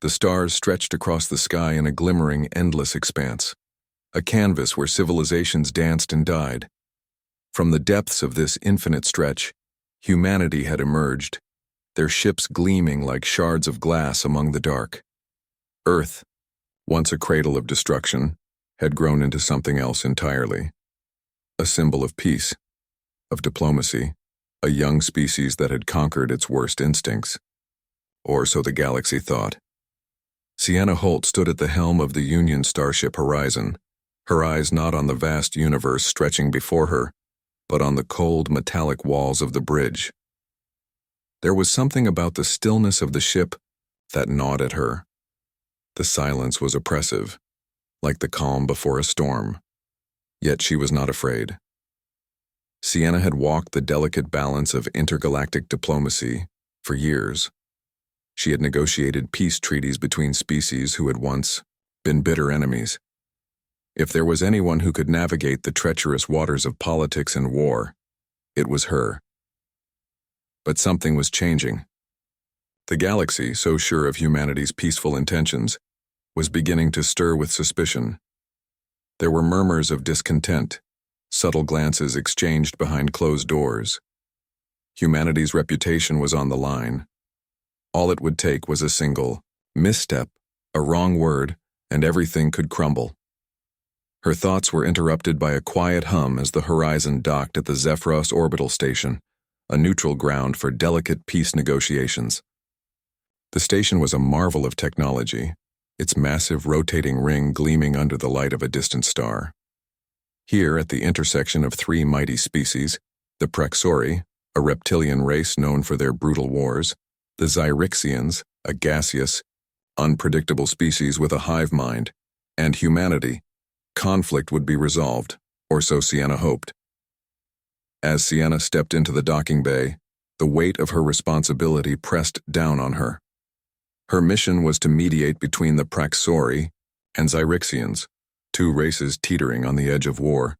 The stars stretched across the sky in a glimmering, endless expanse, a canvas where civilizations danced and died. From the depths of this infinite stretch, humanity had emerged, their ships gleaming like shards of glass among the dark. Earth, once a cradle of destruction, had grown into something else entirely. A symbol of peace, of diplomacy, a young species that had conquered its worst instincts. Or so the galaxy thought. Sienna Holt stood at the helm of the Union starship Horizon, her eyes not on the vast universe stretching before her, but on the cold, metallic walls of the bridge. There was something about the stillness of the ship that gnawed at her. The silence was oppressive, like the calm before a storm. Yet she was not afraid. Sienna had walked the delicate balance of intergalactic diplomacy for years. She had negotiated peace treaties between species who had once been bitter enemies. If there was anyone who could navigate the treacherous waters of politics and war, it was her. But something was changing. The galaxy, so sure of humanity's peaceful intentions, was beginning to stir with suspicion. There were murmurs of discontent, subtle glances exchanged behind closed doors. Humanity's reputation was on the line. All it would take was a single misstep, a wrong word, and everything could crumble. Her thoughts were interrupted by a quiet hum as the Horizon docked at the Zephyros orbital station, a neutral ground for delicate peace negotiations. The station was a marvel of technology, its massive rotating ring gleaming under the light of a distant star. Here, at the intersection of three mighty species, the Praxori, a reptilian race known for their brutal wars, the Zyrixians, a gaseous, unpredictable species with a hive mind, and humanity, conflict would be resolved, or so Sienna hoped. As Sienna stepped into the docking bay, the weight of her responsibility pressed down on her. Her mission was to mediate between the Praxori and Zyrixians, two races teetering on the edge of war,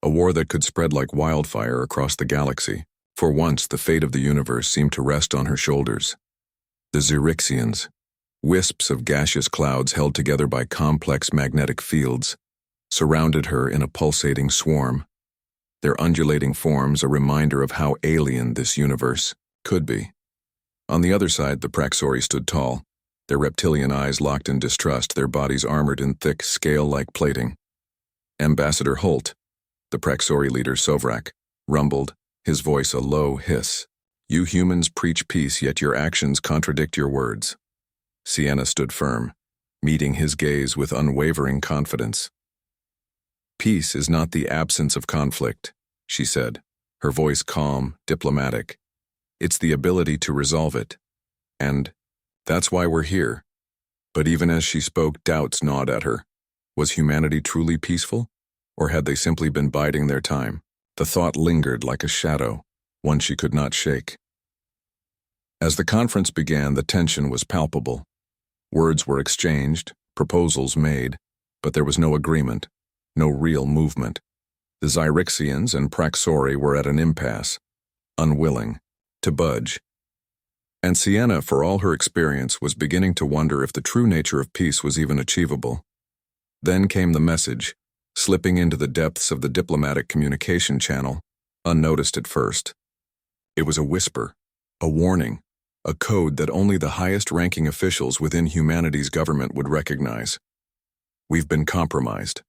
a war that could spread like wildfire across the galaxy. For once, the fate of the universe seemed to rest on her shoulders. The Zyrixians, wisps of gaseous clouds held together by complex magnetic fields, surrounded her in a pulsating swarm, their undulating forms a reminder of how alien this universe could be. On the other side, the Praxori stood tall, their reptilian eyes locked in distrust, their bodies armored in thick, scale-like plating. Ambassador Holt, the Praxori leader Sovrak, rumbled, his voice a low hiss. You humans preach peace, yet your actions contradict your words. Sienna stood firm, meeting his gaze with unwavering confidence. Peace is not the absence of conflict, she said, her voice calm, diplomatic. It's the ability to resolve it. And that's why we're here. But even as she spoke, doubts gnawed at her. Was humanity truly peaceful? Or had they simply been biding their time? The thought lingered like a shadow, one she could not shake. As the conference began, the tension was palpable. Words were exchanged, proposals made, but there was no agreement, no real movement. The Zyrixians and Praxori were at an impasse, unwilling to budge. And Sienna, for all her experience, was beginning to wonder if the true nature of peace was even achievable. Then came the message, slipping into the depths of the diplomatic communication channel, unnoticed at first. It was a whisper, a warning, a code that only the highest-ranking officials within humanity's government would recognize. We've been compromised.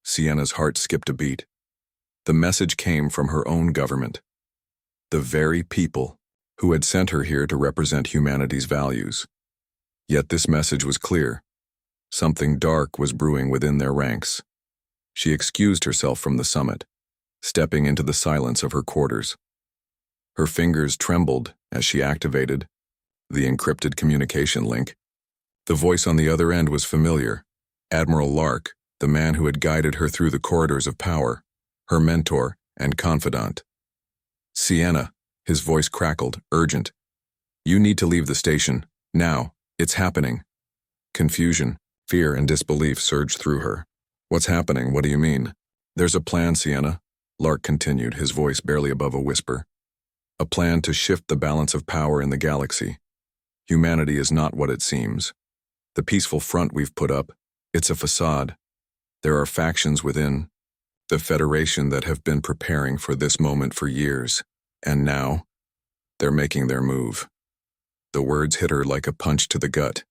Sienna's heart skipped a beat. The message came from her own government. The very people who had sent her here to represent humanity's values. Yet this message was clear. Something dark was brewing within their ranks. She excused herself from the summit, stepping into the silence of her quarters. Her fingers trembled as she activated the encrypted communication link. The voice on the other end was familiar. Admiral Lark, the man who had guided her through the corridors of power, her mentor and confidant. Sienna, his voice crackled, urgent. You need to leave the station, now, it's happening. Confusion, fear, and disbelief surged through her. What's happening? What do you mean? There's a plan, Sienna, Lark continued, his voice barely above a whisper. A plan to shift the balance of power in the galaxy. Humanity is not what it seems. The peaceful front we've put up, it's a facade. There are factions within the Federation that have been preparing for this moment for years, and now, they're making their move. The words hit her like a punch to the gut.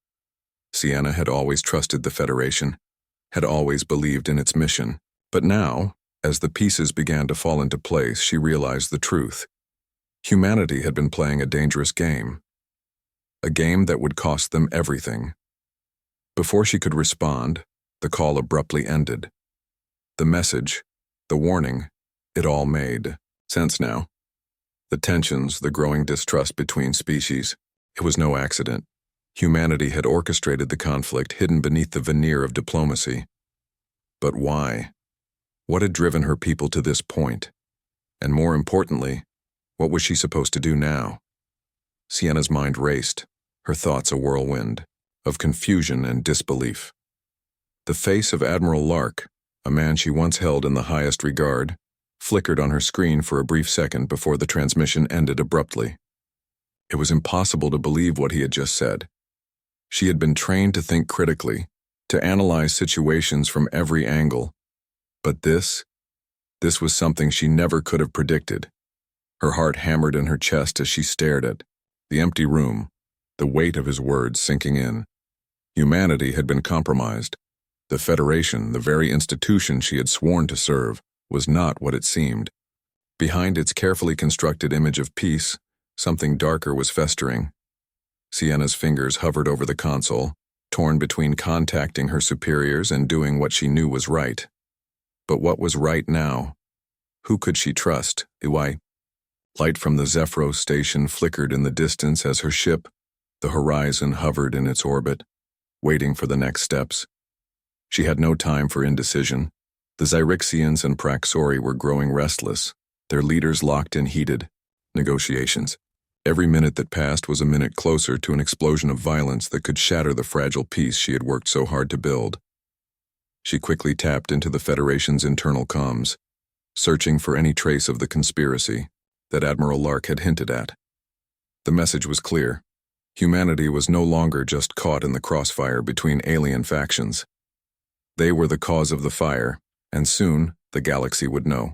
Sienna had always trusted the Federation, had always believed in its mission, but now, as the pieces began to fall into place, she realized the truth. Humanity had been playing a dangerous game, a game that would cost them everything. Before she could respond, the call abruptly ended. The message, the warning, it all made sense now. The tensions, the growing distrust between species, it was no accident. Humanity had orchestrated the conflict hidden beneath the veneer of diplomacy. But why? What had driven her people to this point? And more importantly, what was she supposed to do now? Sienna's mind raced, her thoughts a whirlwind of confusion and disbelief. The face of Admiral Lark, a man she once held in the highest regard, flickered on her screen for a brief second before the transmission ended abruptly. It was impossible to believe what he had just said. She had been trained to think critically, to analyze situations from every angle. But this was something she never could have predicted. Her heart hammered in her chest as she stared at the empty room, the weight of his words sinking in. Humanity had been compromised. The Federation, the very institution she had sworn to serve, was not what it seemed. Behind its carefully constructed image of peace, something darker was festering. Sienna's fingers hovered over the console, torn between contacting her superiors and doing what she knew was right. But what was right now? Who could she trust? HFY. Light from the Zephyros station flickered in the distance as her ship, the horizon, hovered in its orbit, waiting for the next steps. She had no time for indecision. The Zyrixians and Praxori were growing restless, their leaders locked in heated negotiations. Every minute that passed was a minute closer to an explosion of violence that could shatter the fragile peace she had worked so hard to build. She quickly tapped into the Federation's internal comms, searching for any trace of the conspiracy that Admiral Lark had hinted at. The message was clear. Humanity was no longer just caught in the crossfire between alien factions. They were the cause of the fire, and soon the galaxy would know.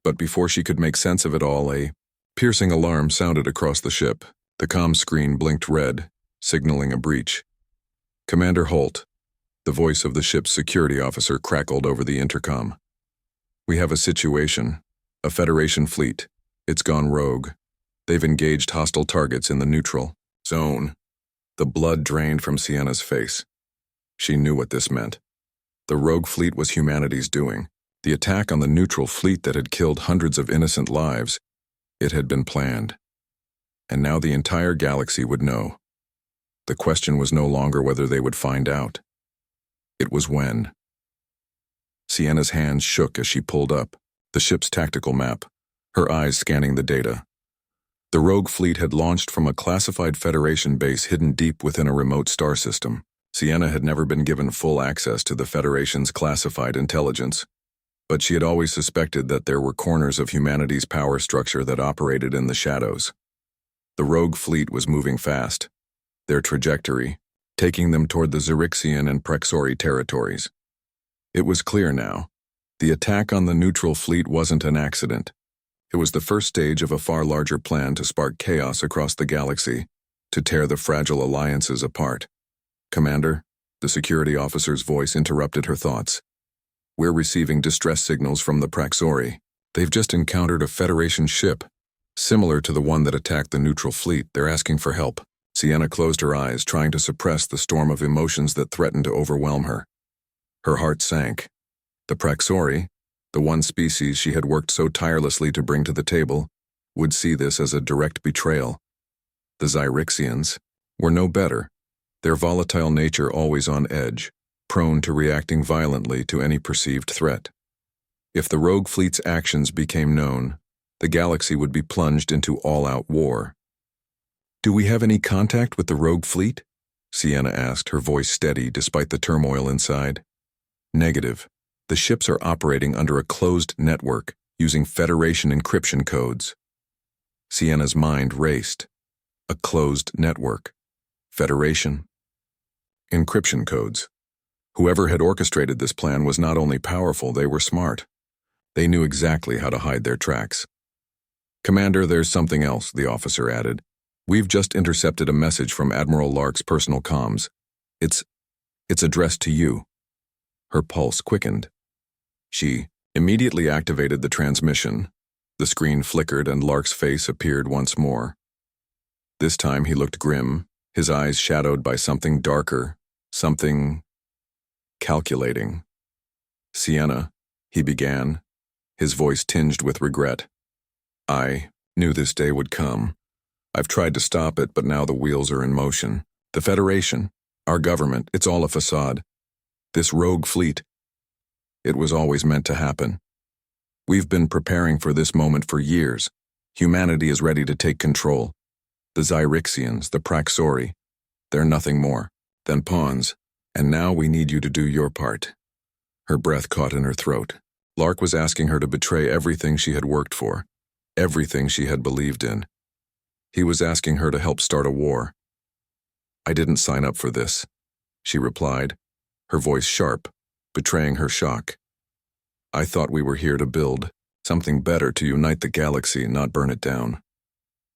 But before she could make sense of it all, a piercing alarm sounded across the ship. The comm screen blinked red, signaling a breach. "Commander Holt," the voice of the ship's security officer crackled over the intercom. "We have a situation. A Federation fleet. It's gone rogue. They've engaged hostile targets in the neutral zone." The blood drained from Sienna's face. She knew what this meant. The rogue fleet was humanity's doing. The attack on the neutral fleet that had killed hundreds of innocent lives, it had been planned. And now the entire galaxy would know. The question was no longer whether they would find out. It was when. Sienna's hands shook as she pulled up the ship's tactical map, her eyes scanning the data. The rogue fleet had launched from a classified Federation base hidden deep within a remote star system. Sienna had never been given full access to the Federation's classified intelligence, but she had always suspected that there were corners of humanity's power structure that operated in the shadows. The rogue fleet was moving fast, their trajectory taking them toward the Zyrixian and Praxori territories. It was clear now. The attack on the neutral fleet wasn't an accident. It was the first stage of a far larger plan to spark chaos across the galaxy, to tear the fragile alliances apart. "Commander," the security officer's voice interrupted her thoughts. "We're receiving distress signals from the Praxori. They've just encountered a Federation ship, similar to the one that attacked the neutral fleet. They're asking for help." Sienna closed her eyes, trying to suppress the storm of emotions that threatened to overwhelm her. Her heart sank. The Praxori, the one species she had worked so tirelessly to bring to the table, would see this as a direct betrayal. The Zyrixians were no better, their volatile nature always on edge, prone to reacting violently to any perceived threat. If the rogue fleet's actions became known, the galaxy would be plunged into all-out war. "Do we have any contact with the rogue fleet?" Sienna asked, her voice steady despite the turmoil inside. "Negative. The ships are operating under a closed network, using Federation encryption codes." Sienna's mind raced. A closed network. Federation. Encryption codes. Whoever had orchestrated this plan was not only powerful, they were smart. They knew exactly how to hide their tracks. "Commander, there's something else," the officer added. "We've just intercepted a message from Admiral Lark's personal comms. It's addressed to you." Her pulse quickened. She immediately activated the transmission. The screen flickered and Lark's face appeared once more. This time he looked grim, his eyes shadowed by something darker, something calculating. "Sienna," he began, his voice tinged with regret. "I knew this day would come. I've tried to stop it, but now the wheels are in motion. The Federation, our government, it's all a facade. This rogue fleet, it was always meant to happen. We've been preparing for this moment for years. Humanity is ready to take control. The Zyrixians, the Praxori, they're nothing more than pawns, and now we need you to do your part." Her breath caught in her throat. Lark was asking her to betray everything she had worked for, everything she had believed in. He was asking her to help start a war. "I didn't sign up for this," she replied, her voice sharp, betraying her shock. "I thought we were here to build something better, to unite the galaxy, not burn it down."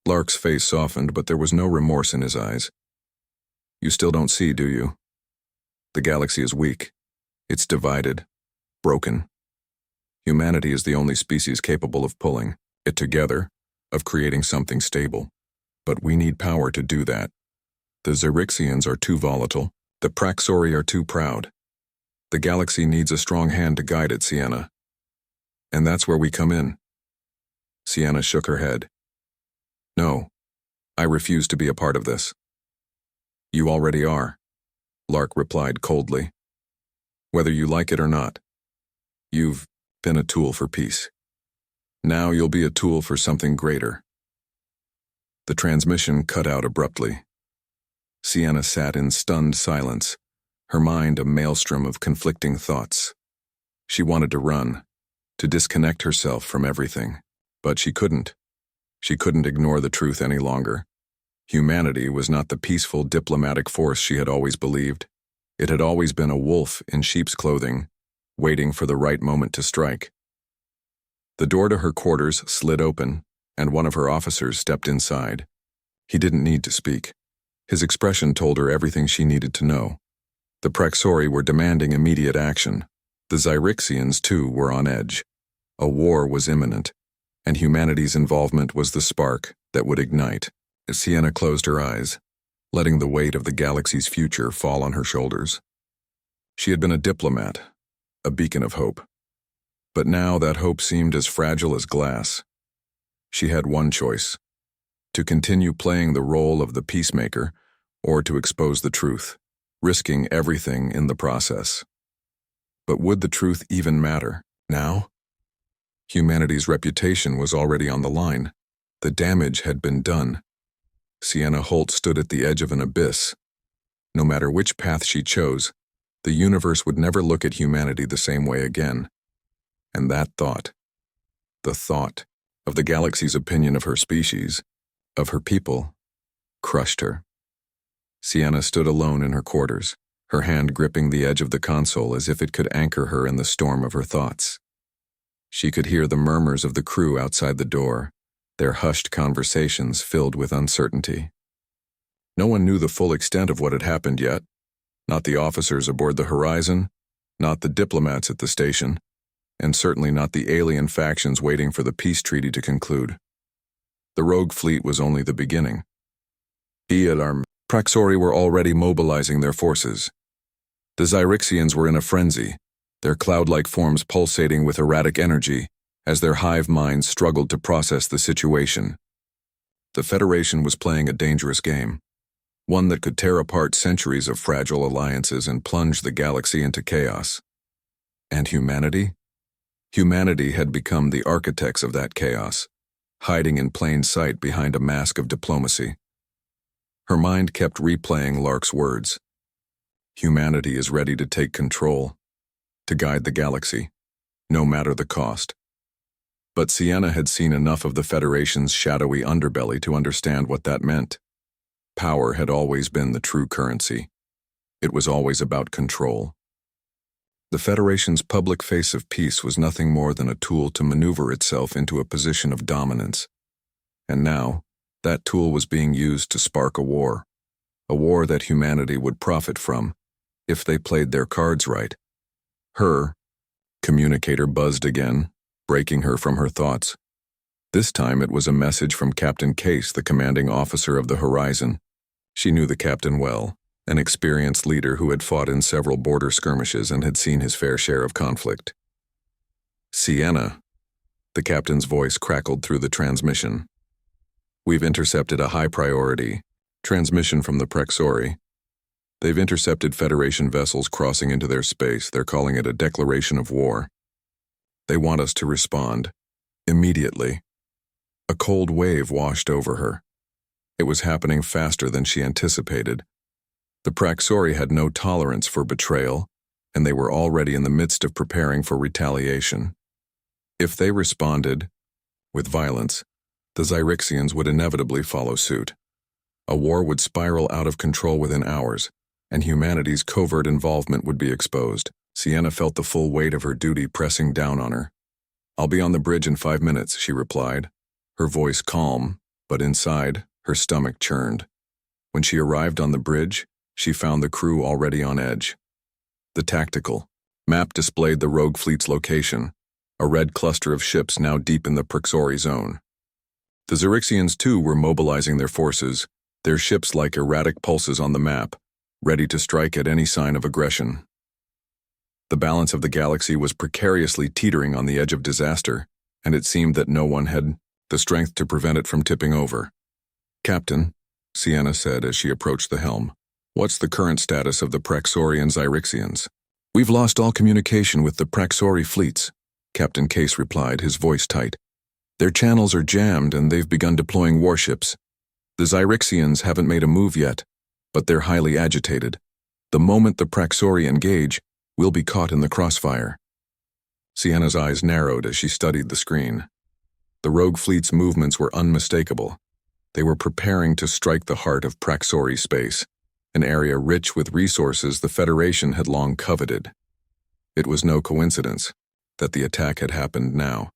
Lark's face softened, but there was no remorse in his eyes. "You still don't see, do you? The galaxy is weak. It's divided, broken. Humanity is the only species capable of pulling it together, of creating something stable. But we need power to do that. The Zyrixians are too volatile. The Praxori are too proud. The galaxy needs a strong hand to guide it, Sienna. And that's where we come in." Sienna shook her head. "No, I refuse to be a part of this." "You already are," Lark replied coldly. "Whether you like it or not, you've been a tool for peace. Now you'll be a tool for something greater." The transmission cut out abruptly. Sienna sat in stunned silence, her mind a maelstrom of conflicting thoughts. She wanted to run, to disconnect herself from everything, but she couldn't. She couldn't ignore the truth any longer. Humanity was not the peaceful diplomatic force she had always believed. It had always been a wolf in sheep's clothing, waiting for the right moment to strike. The door to her quarters slid open, and one of her officers stepped inside. He didn't need to speak. His expression told her everything she needed to know. The Praxori were demanding immediate action. The Zyrixians, too, were on edge. A war was imminent, and humanity's involvement was the spark that would ignite. Sienna closed her eyes, letting the weight of the galaxy's future fall on her shoulders. She had been a diplomat, a beacon of hope. But now that hope seemed as fragile as glass. She had one choice: to continue playing the role of the peacemaker, or to expose the truth, risking everything in the process. But would the truth even matter now? Humanity's reputation was already on the line. The damage had been done. Sienna Holt stood at the edge of an abyss. No matter which path she chose, the universe would never look at humanity the same way again. And that thought, the thought of the galaxy's opinion of her species, of her people, crushed her. Sienna stood alone in her quarters, her hand gripping the edge of the console as if it could anchor her in the storm of her thoughts. She could hear the murmurs of the crew outside the door, their hushed conversations filled with uncertainty. No one knew the full extent of what had happened yet. Not the officers aboard the Horizon, not the diplomats at the station, and certainly not the alien factions waiting for the peace treaty to conclude. The rogue fleet was only the beginning. Our Praxori were already mobilizing their forces. The Zyrixians were in a frenzy, their cloud-like forms pulsating with erratic energy as their hive minds struggled to process the situation. The Federation was playing a dangerous game, one that could tear apart centuries of fragile alliances and plunge the galaxy into chaos. And humanity? Humanity had become the architects of that chaos, hiding in plain sight behind a mask of diplomacy. Her mind kept replaying Lark's words. Humanity is ready to take control, to guide the galaxy, no matter the cost. But Sienna had seen enough of the Federation's shadowy underbelly to understand what that meant. Power had always been the true currency. It was always about control. The Federation's public face of peace was nothing more than a tool to maneuver itself into a position of dominance. And now, that tool was being used to spark a war that humanity would profit from, if they played their cards right. Her communicator buzzed again, breaking her from her thoughts. This time it was a message from Captain Case, the commanding officer of the Horizon. She knew the captain well, an experienced leader who had fought in several border skirmishes and had seen his fair share of conflict. "Sienna," the captain's voice crackled through the transmission. "We've intercepted a high-priority transmission from the Prexori. They've intercepted Federation vessels crossing into their space. They're calling it a declaration of war. They want us to respond immediately." A cold wave washed over her. It was happening faster than she anticipated. The Praxori had no tolerance for betrayal, and they were already in the midst of preparing for retaliation. If they responded with violence, the Zyrixians would inevitably follow suit. A war would spiral out of control within hours, and humanity's covert involvement would be exposed. Sienna felt the full weight of her duty pressing down on her. "I'll be on the bridge in 5 minutes," she replied, her voice calm, but inside, her stomach churned. When she arrived on the bridge, she found the crew already on edge. The tactical map displayed the rogue fleet's location, a red cluster of ships now deep in the Prexori zone. The Zyrixians too were mobilizing their forces, their ships like erratic pulses on the map, ready to strike at any sign of aggression. The balance of the galaxy was precariously teetering on the edge of disaster, and it seemed that no one had the strength to prevent it from tipping over. "Captain," Sienna said as she approached the helm, "what's the current status of the Prexori and Zyrixians?" "We've lost all communication with the Prexori fleets," Captain Case replied, his voice tight. "Their channels are jammed and they've begun deploying warships. The Zyrixians haven't made a move yet, but they're highly agitated. The moment the Prexori engage, we'll be caught in the crossfire." Sienna's eyes narrowed as she studied the screen. The rogue fleet's movements were unmistakable. They were preparing to strike the heart of Praxori space, an area rich with resources the Federation had long coveted. It was no coincidence that the attack had happened now.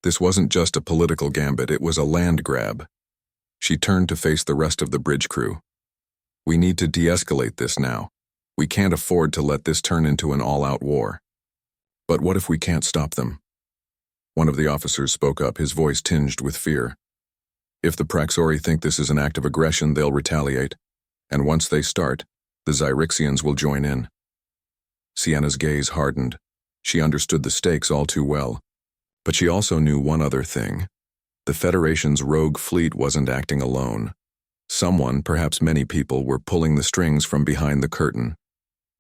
This wasn't just a political gambit, it was a land grab. She turned to face the rest of the bridge crew. "We need to de-escalate this now. We can't afford to let this turn into an all-out war." "But what if we can't stop them?" One of the officers spoke up, his voice tinged with fear. "If the Praxori think this is an act of aggression, they'll retaliate. And once they start, the Zyrixians will join in." Sienna's gaze hardened. She understood the stakes all too well. But she also knew one other thing. The Federation's rogue fleet wasn't acting alone. Someone, perhaps many people, were pulling the strings from behind the curtain.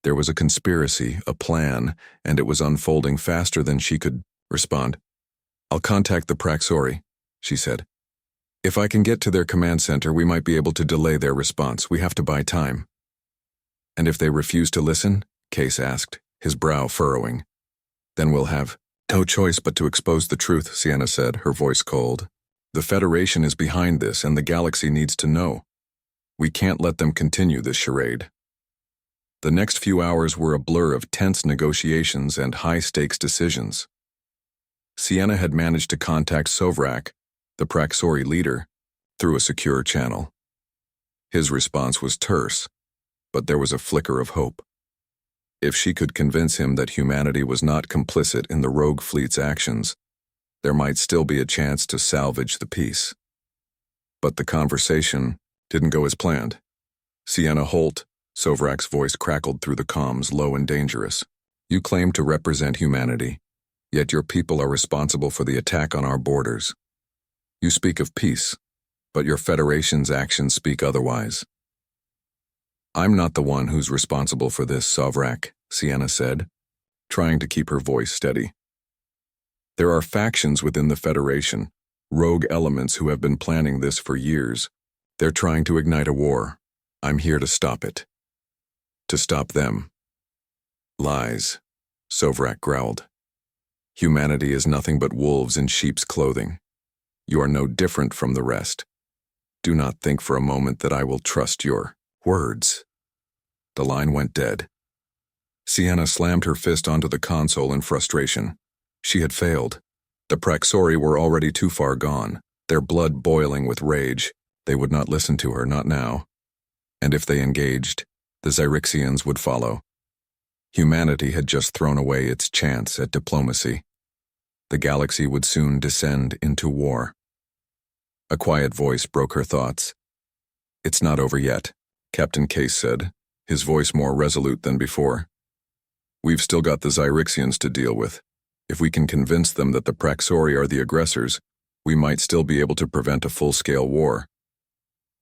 There was a conspiracy, a plan, and it was unfolding faster than she could respond. "I'll contact the Praxori," she said. "If I can get to their command center, we might be able to delay their response. We have to buy time." "And if they refuse to listen?" Case asked, his brow furrowing. "Then we'll have no choice but to expose the truth," Sienna said, her voice cold. "The Federation is behind this, and the galaxy needs to know. We can't let them continue this charade." The next few hours were a blur of tense negotiations and high-stakes decisions. Sienna had managed to contact Sovrak, the Praxori leader, through a secure channel. His response was terse, but there was a flicker of hope. If she could convince him that humanity was not complicit in the rogue fleet's actions, there might still be a chance to salvage the peace. But the conversation didn't go as planned. "Sienna Holt," Sovrak's voice crackled through the comms, low and dangerous. "You claim to represent humanity, yet your people are responsible for the attack on our borders. You speak of peace, but your Federation's actions speak otherwise." "I'm not the one who's responsible for this, Sovrak," Sienna said, trying to keep her voice steady. "There are factions within the Federation, rogue elements who have been planning this for years. They're trying to ignite a war. I'm here to stop it. To stop them." "Lies," Sovrak growled. "Humanity is nothing but wolves in sheep's clothing. You are no different from the rest. Do not think for a moment that I will trust your words." The line went dead. Sienna slammed her fist onto the console in frustration. She had failed. The Praxori were already too far gone, their blood boiling with rage. They would not listen to her, not now. And if they engaged, the Zyrixians would follow. Humanity had just thrown away its chance at diplomacy. The galaxy would soon descend into war. A quiet voice broke her thoughts. "It's not over yet," Captain Case said, his voice more resolute than before. "We've still got the Zyrixians to deal with. If we can convince them that the Praxori are the aggressors, we might still be able to prevent a full-scale war."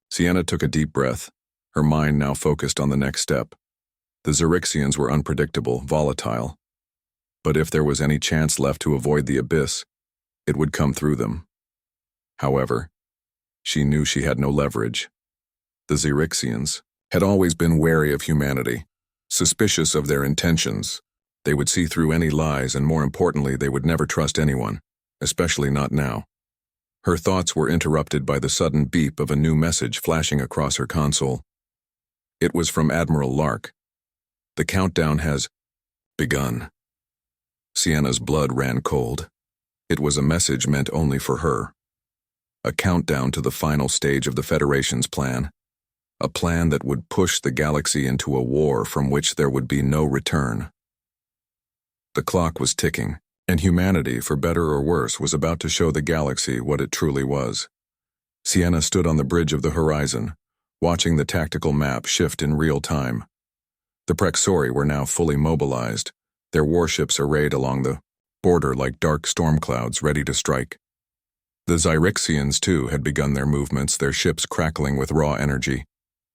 Sienna took a deep breath, her mind now focused on the next step. The Zyrixians were unpredictable, volatile. But if there was any chance left to avoid the abyss, it would come through them. However, she knew she had no leverage. The Zyrixians had always been wary of humanity, suspicious of their intentions. They would see through any lies, and more importantly, they would never trust anyone, especially not now. Her thoughts were interrupted by the sudden beep of a new message flashing across her console. It was from Admiral Lark. "The countdown has begun." Sienna's blood ran cold. It was a message meant only for her. A countdown to the final stage of the Federation's plan. A plan that would push the galaxy into a war from which there would be no return. The clock was ticking, and humanity, for better or worse, was about to show the galaxy what it truly was. Sienna stood on the bridge of the horizon, watching the tactical map shift in real time. The Praxori were now fully mobilized, their warships arrayed along the border like dark storm clouds ready to strike. The Zyrixians, too, had begun their movements, their ships crackling with raw energy,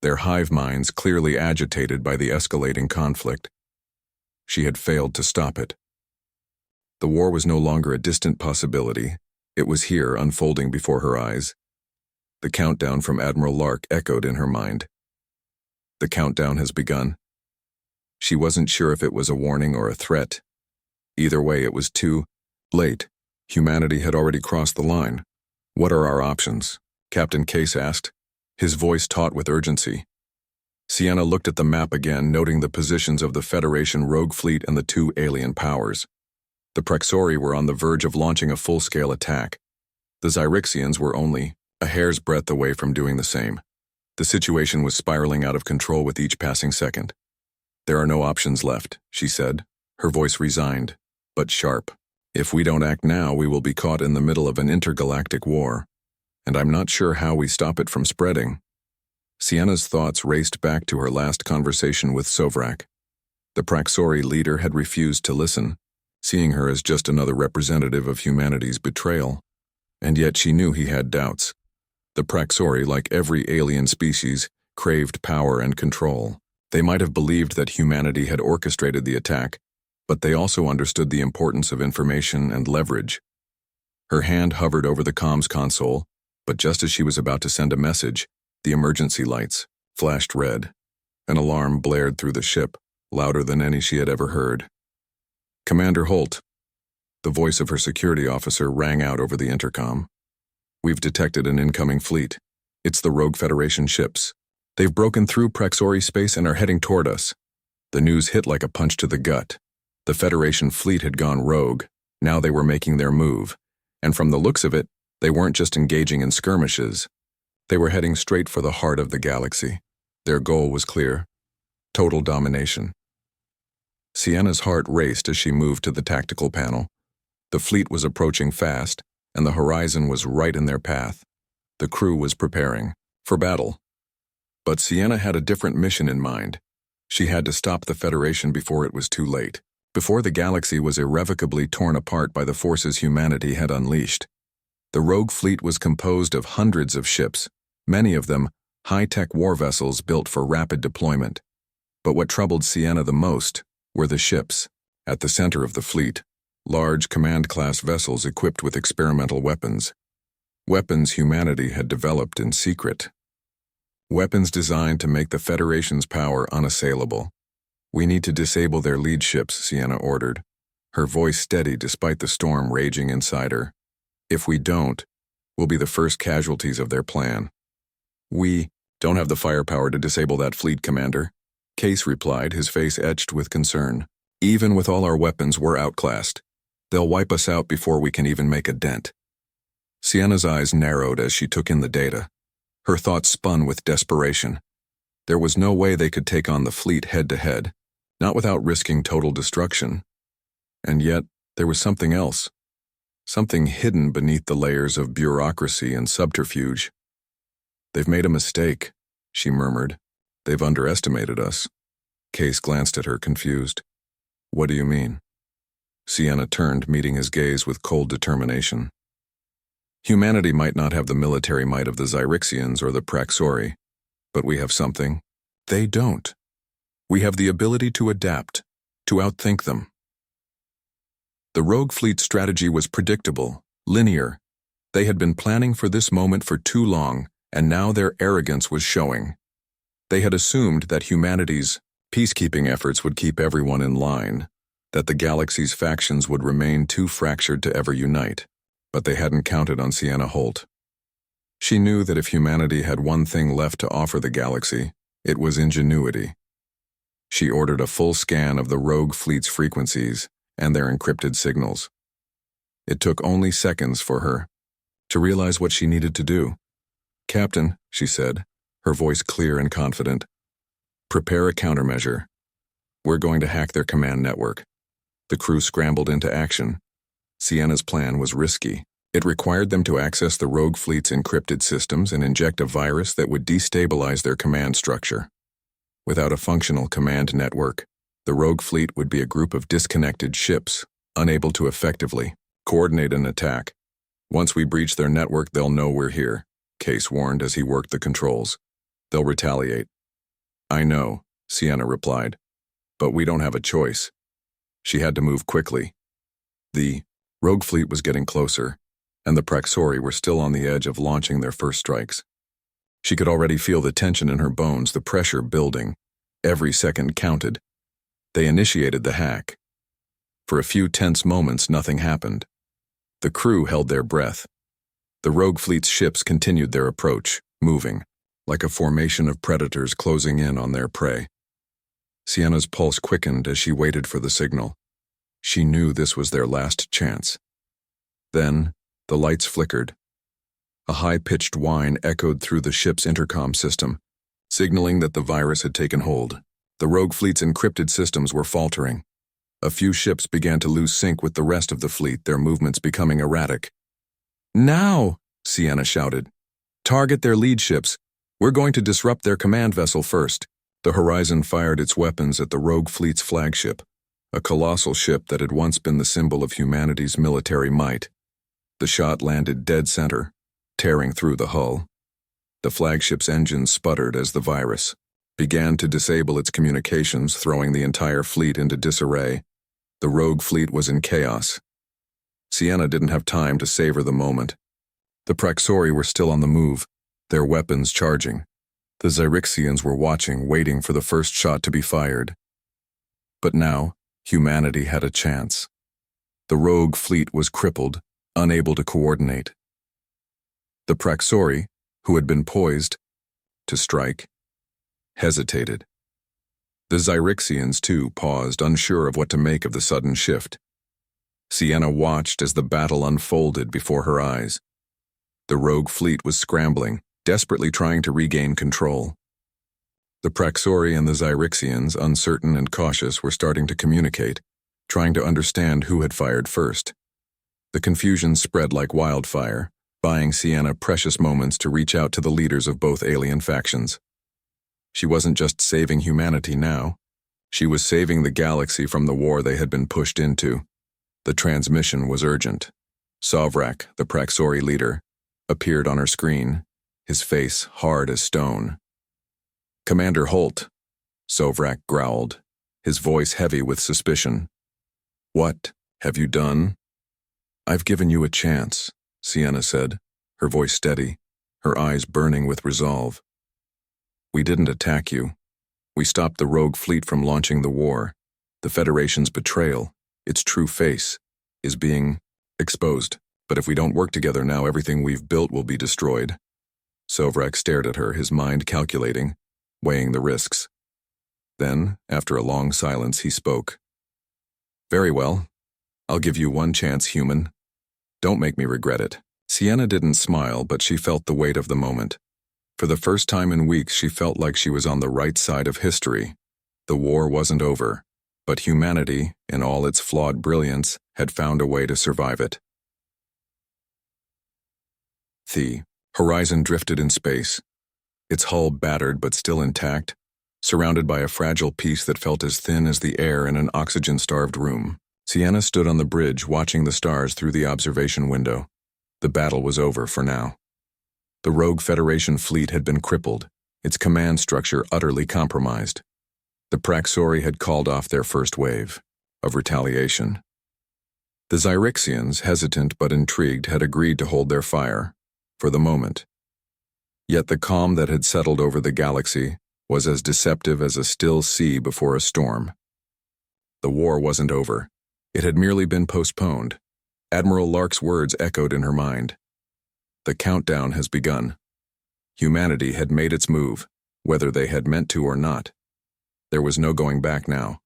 their hive minds clearly agitated by the escalating conflict. She had failed to stop it. The war was no longer a distant possibility. It was here, unfolding before her eyes. The countdown from Admiral Lark echoed in her mind. The countdown has begun. She wasn't sure if it was a warning or a threat. Either way, it was too late. Humanity had already crossed the line. "What are our options?" Captain Case asked, his voice taut with urgency. Sienna looked at the map again, noting the positions of the Federation rogue fleet and the two alien powers. The Praxori were on the verge of launching a full-scale attack. The Zyrixians were only a hair's breadth away from doing the same. The situation was spiraling out of control with each passing second. "There are no options left," she said, her voice resigned, but sharp. "If we don't act now, we will be caught in the middle of an intergalactic war, and I'm not sure how we stop it from spreading." Sienna's thoughts raced back to her last conversation with Sovrak. The Praxori leader had refused to listen, seeing her as just another representative of humanity's betrayal, and yet she knew he had doubts. The Praxori, like every alien species, craved power and control. They might have believed that humanity had orchestrated the attack, but they also understood the importance of information and leverage. Her hand hovered over the comms console, but just as she was about to send a message, the emergency lights flashed red. An alarm blared through the ship, louder than any she had ever heard. "Commander Holt." The voice of her security officer rang out over the intercom. "We've detected an incoming fleet. It's the Rogue Federation ships. They've broken through Praxori space and are heading toward us." The news hit like a punch to the gut. The Federation fleet had gone rogue. Now they were making their move. And from the looks of it, they weren't just engaging in skirmishes. They were heading straight for the heart of the galaxy. Their goal was clear: total domination. Sienna's heart raced as she moved to the tactical panel. The fleet was approaching fast, and the horizon was right in their path. The crew was preparing for battle. But Sienna had a different mission in mind. She had to stop the Federation before it was too late, before the galaxy was irrevocably torn apart by the forces humanity had unleashed. The rogue fleet was composed of hundreds of ships, many of them high-tech war vessels built for rapid deployment. But what troubled Sienna the most were the ships. At the center of the fleet, large command-class vessels equipped with experimental weapons. Weapons humanity had developed in secret. Weapons designed to make the Federation's power unassailable. "We need to disable their lead ships," Sienna ordered, her voice steady despite the storm raging inside her. "If we don't, we'll be the first casualties of their plan." "We don't have the firepower to disable that fleet, Commander," Case replied, his face etched with concern. Even with all our weapons, we're outclassed. They'll wipe us out before we can even make a dent. Sienna's eyes narrowed as she took in the data. Her thoughts spun with desperation. There was no way they could take on the fleet head-to-head, not without risking total destruction. And yet, there was something else. Something hidden beneath the layers of bureaucracy and subterfuge. "They've made a mistake," she murmured. "They've underestimated us." Case glanced at her, confused. "What do you mean?" Sienna turned, meeting his gaze with cold determination. "Humanity might not have the military might of the Zyrixians or the Praxori, but we have something they don't. We have the ability to adapt, to outthink them." The rogue fleet's strategy was predictable, linear. They had been planning for this moment for too long, and now their arrogance was showing. They had assumed that humanity's peacekeeping efforts would keep everyone in line, that the galaxy's factions would remain too fractured to ever unite, but they hadn't counted on Sienna Holt. She knew that if humanity had one thing left to offer the galaxy, it was ingenuity. She ordered a full scan of the rogue fleet's frequencies and their encrypted signals. It took only seconds for her to realize what she needed to do. "Captain," she said, her voice clear and confident, "prepare a countermeasure. We're going to hack their command network." The crew scrambled into action. Sienna's plan was risky. It required them to access the rogue fleet's encrypted systems and inject a virus that would destabilize their command structure. Without a functional command network, the rogue fleet would be a group of disconnected ships, unable to effectively coordinate an attack. "Once we breach their network, they'll know we're here," Case warned as he worked the controls. "They'll retaliate." "I know," Sienna replied, "but we don't have a choice." She had to move quickly. The rogue fleet was getting closer, and the Praxori were still on the edge of launching their first strikes. She could already feel the tension in her bones, the pressure building. Every second counted. They initiated the hack. For a few tense moments, nothing happened. The crew held their breath. The rogue fleet's ships continued their approach, moving, like a formation of predators closing in on their prey. Sienna's pulse quickened as she waited for the signal. She knew this was their last chance. Then, the lights flickered. A high-pitched whine echoed through the ship's intercom system, signaling that the virus had taken hold. The rogue fleet's encrypted systems were faltering. A few ships began to lose sync with the rest of the fleet, their movements becoming erratic. "Now!" Sienna shouted. "Target their lead ships. We're going to disrupt their command vessel first." The Horizon fired its weapons at the rogue fleet's flagship, a colossal ship that had once been the symbol of humanity's military might. The shot landed dead center, tearing through the hull. The flagship's engines sputtered as the virus began to disable its communications, throwing the entire fleet into disarray. The rogue fleet was in chaos. Sienna didn't have time to savor the moment. The Praxori were still on the move, their weapons charging. The Zyrixians were watching, waiting for the first shot to be fired. But now, humanity had a chance. The rogue fleet was crippled, unable to coordinate. The Praxori, who had been poised to strike, hesitated. The Zyrixians, too, paused, unsure of what to make of the sudden shift. Sienna watched as the battle unfolded before her eyes. The rogue fleet was scrambling, desperately trying to regain control. The Praxori and the Zyrixians, uncertain and cautious, were starting to communicate, trying to understand who had fired first. The confusion spread like wildfire, buying Sienna precious moments to reach out to the leaders of both alien factions. She wasn't just saving humanity now. She was saving the galaxy from the war they had been pushed into. The transmission was urgent. Sovrak, the Praxori leader, appeared on her screen, his face hard as stone. "Commander Holt," Sovrak growled, his voice heavy with suspicion. "What have you done?" "I've given you a chance," Sienna said, her voice steady, her eyes burning with resolve. "We didn't attack you. We stopped the rogue fleet from launching the war. The Federation's betrayal, its true face, is being exposed. But if we don't work together now, everything we've built will be destroyed." Sovrak stared at her, his mind calculating, weighing the risks. Then, after a long silence, he spoke. "Very well. I'll give you one chance, human. Don't make me regret it." Sienna didn't smile, but she felt the weight of the moment. For the first time in weeks, she felt like she was on the right side of history. The war wasn't over, but humanity, in all its flawed brilliance, had found a way to survive it. The Horizon drifted in space, its hull battered but still intact, surrounded by a fragile piece that felt as thin as the air in an oxygen-starved room. Sienna stood on the bridge watching the stars through the observation window. The battle was over for now. The rogue Federation fleet had been crippled, its command structure utterly compromised. The Praxori had called off their first wave of retaliation. The Zyrixians, hesitant but intrigued, had agreed to hold their fire, for the moment. Yet the calm that had settled over the galaxy was as deceptive as a still sea before a storm. The war wasn't over. It had merely been postponed. Admiral Lark's words echoed in her mind. The countdown has begun. Humanity had made its move, whether they had meant to or not. There was no going back now.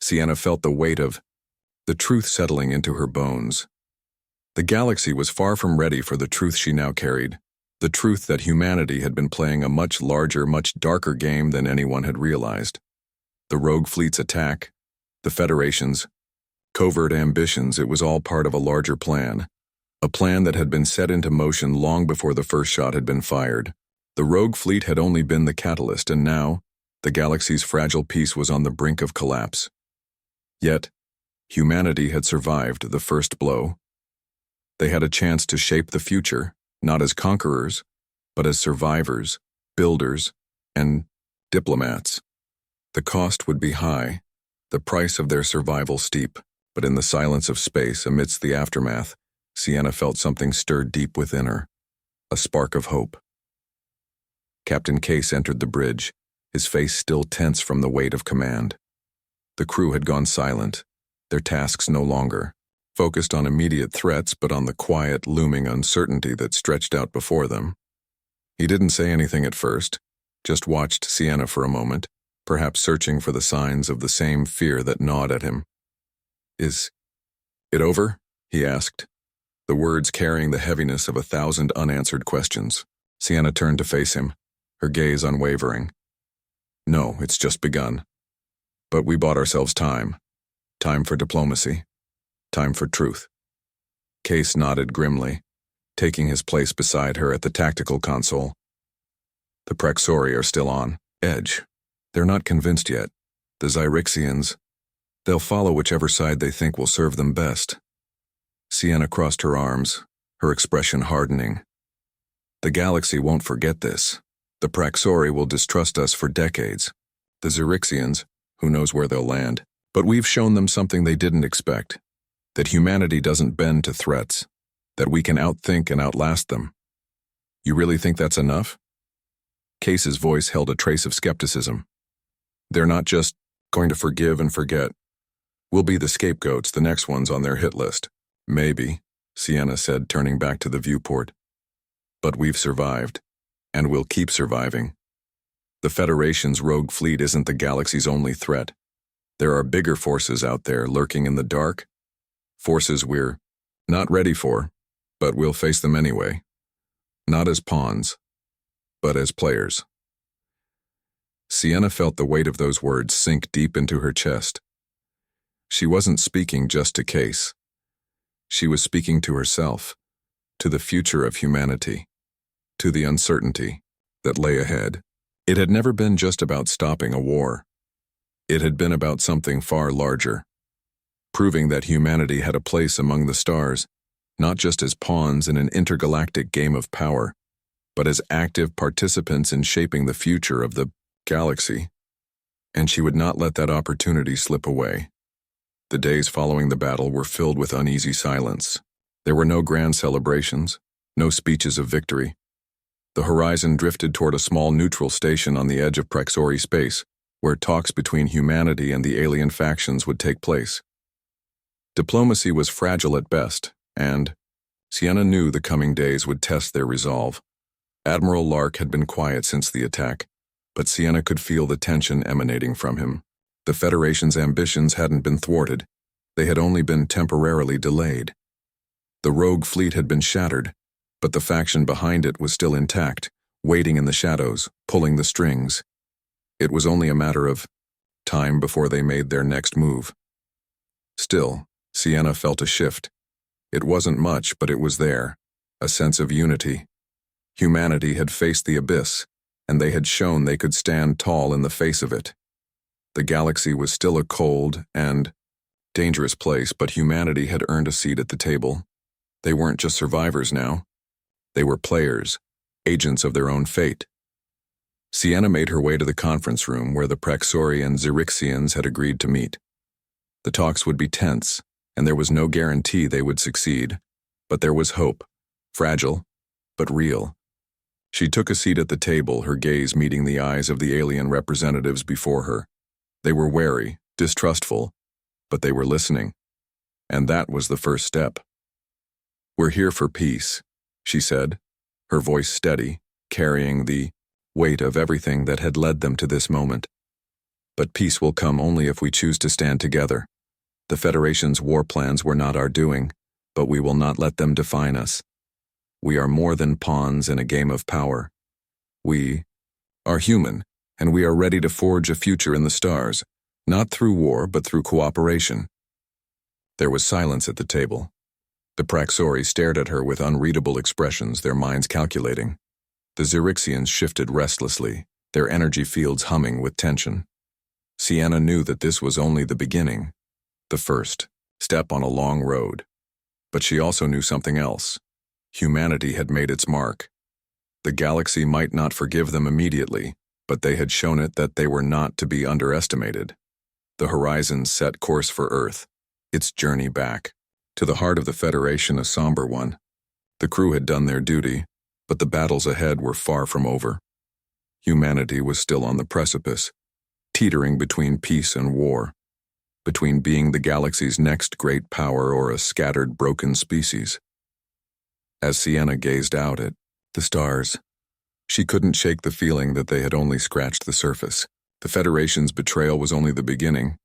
Sienna felt the weight of the truth settling into her bones. The galaxy was far from ready for the truth she now carried, the truth that humanity had been playing a much larger, much darker game than anyone had realized. The rogue fleet's attack, the Federation's covert ambitions, it was all part of a larger plan. A plan that had been set into motion long before the first shot had been fired. The rogue fleet had only been the catalyst, and now, the galaxy's fragile peace was on the brink of collapse. Yet, humanity had survived the first blow. They had a chance to shape the future, not as conquerors, but as survivors, builders, and diplomats. The cost would be high, the price of their survival steep, but in the silence of space, amidst the aftermath, Sienna felt something stir deep within her, a spark of hope. Captain Case entered the bridge, his face still tense from the weight of command. The crew had gone silent, their tasks no longer focused on immediate threats but on the quiet, looming uncertainty that stretched out before them. He didn't say anything at first, just watched Sienna for a moment, perhaps searching for the signs of the same fear that gnawed at him. "Is it over?" he asked, the words carrying the heaviness of 1,000 unanswered questions. Sienna turned to face him, her gaze unwavering. "No, it's just begun. But we bought ourselves time. Time for diplomacy. Time for truth." Case nodded grimly, taking his place beside her at the tactical console. "The Praxori are still on edge. They're not convinced yet. The Zyrixians, they'll follow whichever side they think will serve them best." Sienna crossed her arms, her expression hardening. "The galaxy won't forget this. The Praxori will distrust us for decades. The Zyrixians, who knows where they'll land. But we've shown them something they didn't expect. That humanity doesn't bend to threats. That we can outthink and outlast them. You really think that's enough?" Case's voice held a trace of skepticism. "They're not just going to forgive and forget. We'll be the scapegoats, the next ones on their hit list." "Maybe," Sienna said, turning back to the viewport. "But we've survived, and we'll keep surviving. The Federation's rogue fleet isn't the galaxy's only threat. There are bigger forces out there lurking in the dark, forces we're not ready for, but we'll face them anyway. Not as pawns, but as players." Sienna felt the weight of those words sink deep into her chest. She wasn't speaking just to Case. She was speaking to herself, to the future of humanity, to the uncertainty that lay ahead. It had never been just about stopping a war. It had been about something far larger, proving that humanity had a place among the stars, not just as pawns in an intergalactic game of power, but as active participants in shaping the future of the galaxy. And she would not let that opportunity slip away. The days following the battle were filled with uneasy silence. There were no grand celebrations, no speeches of victory. The horizon drifted toward a small neutral station on the edge of Praxori space, where talks between humanity and the alien factions would take place. Diplomacy was fragile at best, and Sienna knew the coming days would test their resolve. Admiral Lark had been quiet since the attack, but Sienna could feel the tension emanating from him. The Federation's ambitions hadn't been thwarted. They had only been temporarily delayed. The rogue fleet had been shattered, but the faction behind it was still intact, waiting in the shadows, pulling the strings. It was only a matter of time before they made their next move. Still, Sienna felt a shift. It wasn't much, but it was there, a sense of unity. Humanity had faced the abyss, and they had shown they could stand tall in the face of it. The galaxy was still a cold and dangerous place, but humanity had earned a seat at the table. They weren't just survivors now. They were players, agents of their own fate. Sienna made her way to the conference room where the Praxori and Xerixians had agreed to meet. The talks would be tense, and there was no guarantee they would succeed, but there was hope, fragile, but real. She took a seat at the table, her gaze meeting the eyes of the alien representatives before her. They were wary, distrustful, but they were listening, and that was the first step. "We're here for peace," she said, her voice steady, carrying the weight of everything that had led them to this moment. "But peace will come only if we choose to stand together. The Federation's war plans were not our doing, but we will not let them define us. We are more than pawns in a game of power. We are human, and we are ready to forge a future in the stars, not through war but through cooperation." There was silence at the table. The Praxori stared at her with unreadable expressions, their minds calculating. The Xerixians shifted restlessly, their energy fields humming with tension. Sienna knew that this was only the beginning, the first step on a long road. But she also knew something else. Humanity had made its mark. The galaxy might not forgive them immediately, but they had shown it that they were not to be underestimated. The horizon set course for Earth, its journey back. To the heart of the Federation, a somber one. The crew had done their duty, but the battles ahead were far from over. Humanity was still on the precipice, teetering between peace and war, between being the galaxy's next great power or a scattered, broken species. As Sienna gazed out at the stars, she couldn't shake the feeling that they had only scratched the surface. The Federation's betrayal was only the beginning,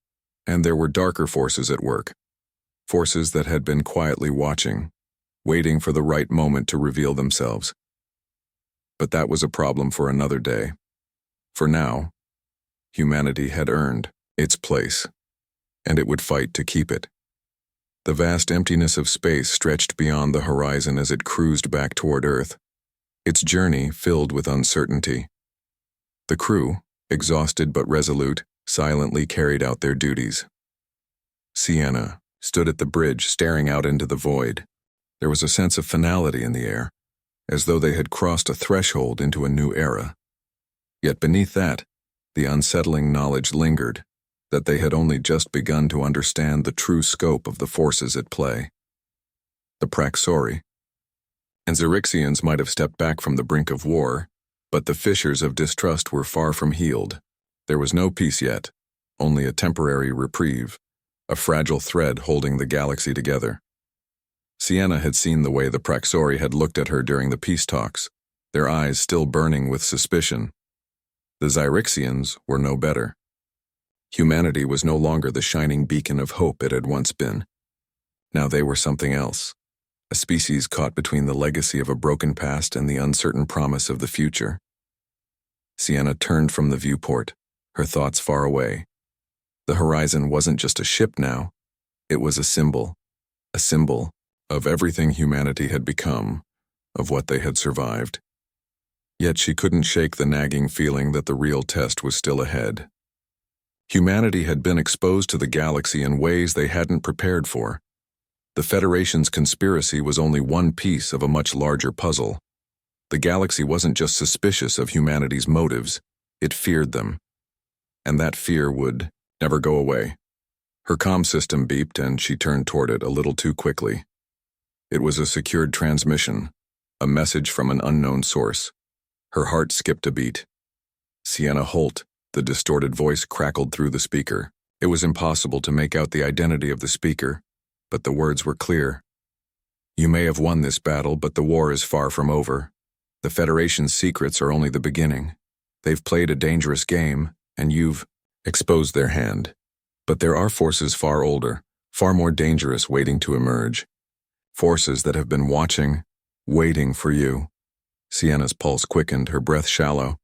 and there were darker forces at work. Forces that had been quietly watching, waiting for the right moment to reveal themselves. But that was a problem for another day. For now, humanity had earned its place, and it would fight to keep it. The vast emptiness of space stretched beyond the horizon as it cruised back toward Earth, its journey filled with uncertainty. The crew, exhausted but resolute, silently carried out their duties. Sienna stood at the bridge, staring out into the void. There was a sense of finality in the air, as though they had crossed a threshold into a new era. Yet beneath that, the unsettling knowledge lingered that they had only just begun to understand the true scope of the forces at play. The Praxori and Xerixians might have stepped back from the brink of war, but the fissures of distrust were far from healed. There was no peace yet, only a temporary reprieve, a fragile thread holding the galaxy together. Sienna had seen the way the Praxori had looked at her during the peace talks, their eyes still burning with suspicion. The Xerixians were no better. Humanity was no longer the shining beacon of hope it had once been. Now they were something else, a species caught between the legacy of a broken past and the uncertain promise of the future. Sienna turned from the viewport, her thoughts far away. The horizon wasn't just a ship now, it was a symbol of everything humanity had become, of what they had survived. Yet she couldn't shake the nagging feeling that the real test was still ahead. Humanity had been exposed to the galaxy in ways they hadn't prepared for. The Federation's conspiracy was only one piece of a much larger puzzle. The galaxy wasn't just suspicious of humanity's motives, it feared them. And that fear would never go away. Her comm system beeped and she turned toward it a little too quickly. It was a secured transmission, a message from an unknown source. Her heart skipped a beat. Sienna Holt, the distorted voice crackled through the speaker. It was impossible to make out the identity of the speaker, but the words were clear. "You may have won this battle, but the war is far from over. The Federation's secrets are only the beginning. They've played a dangerous game, and you've exposed their hand. But there are forces far older, far more dangerous waiting to emerge. Forces that have been watching, waiting for you. Sienna's pulse quickened, her breath shallow.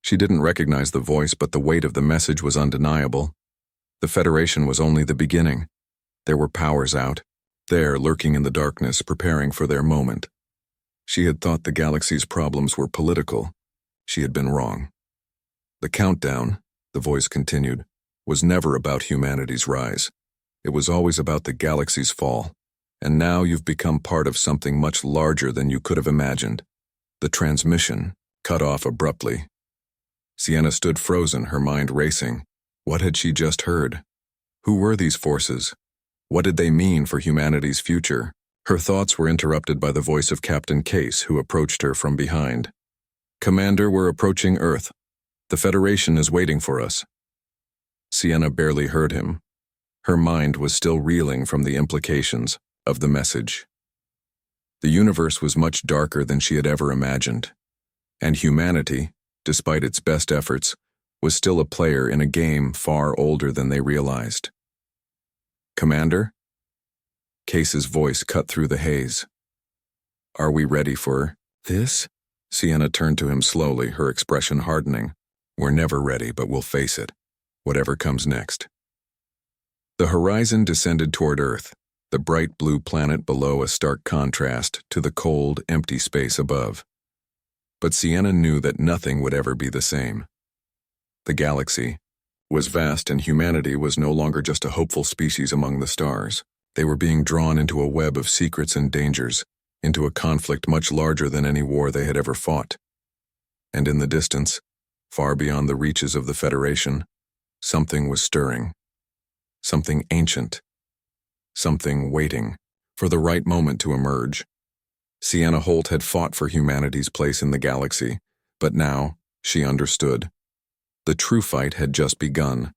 She didn't recognize the voice, but the weight of the message was undeniable. The Federation was only the beginning. There were powers out, there lurking in the darkness, preparing for their moment. She had thought the galaxy's problems were political. She had been wrong. The countdown, the voice continued, was never about humanity's rise. It was always about the galaxy's fall. And now you've become part of something much larger than you could have imagined. The transmission cut off abruptly. Sienna stood frozen, her mind racing. What had she just heard? Who were these forces? What did they mean for humanity's future? Her thoughts were interrupted by the voice of Captain Case, who approached her from behind. "Commander, we're approaching Earth. The Federation is waiting for us." Sienna barely heard him. Her mind was still reeling from the implications of the message. The universe was much darker than she had ever imagined, and humanity, despite its best efforts, was still a player in a game far older than they realized. "Commander?" Case's voice cut through the haze. "Are we ready for this?" Sienna turned to him slowly, her expression hardening. "We're never ready, but we'll face it, whatever comes next." The horizon descended toward Earth, the bright blue planet below a stark contrast to the cold, empty space above. But Sienna knew that nothing would ever be the same. The galaxy was vast, and humanity was no longer just a hopeful species among the stars. They were being drawn into a web of secrets and dangers, into a conflict much larger than any war they had ever fought. And in the distance, far beyond the reaches of the Federation, something was stirring. Something ancient. Something waiting for the right moment to emerge. Sienna Holt had fought for humanity's place in the galaxy, but now she understood. The true fight had just begun.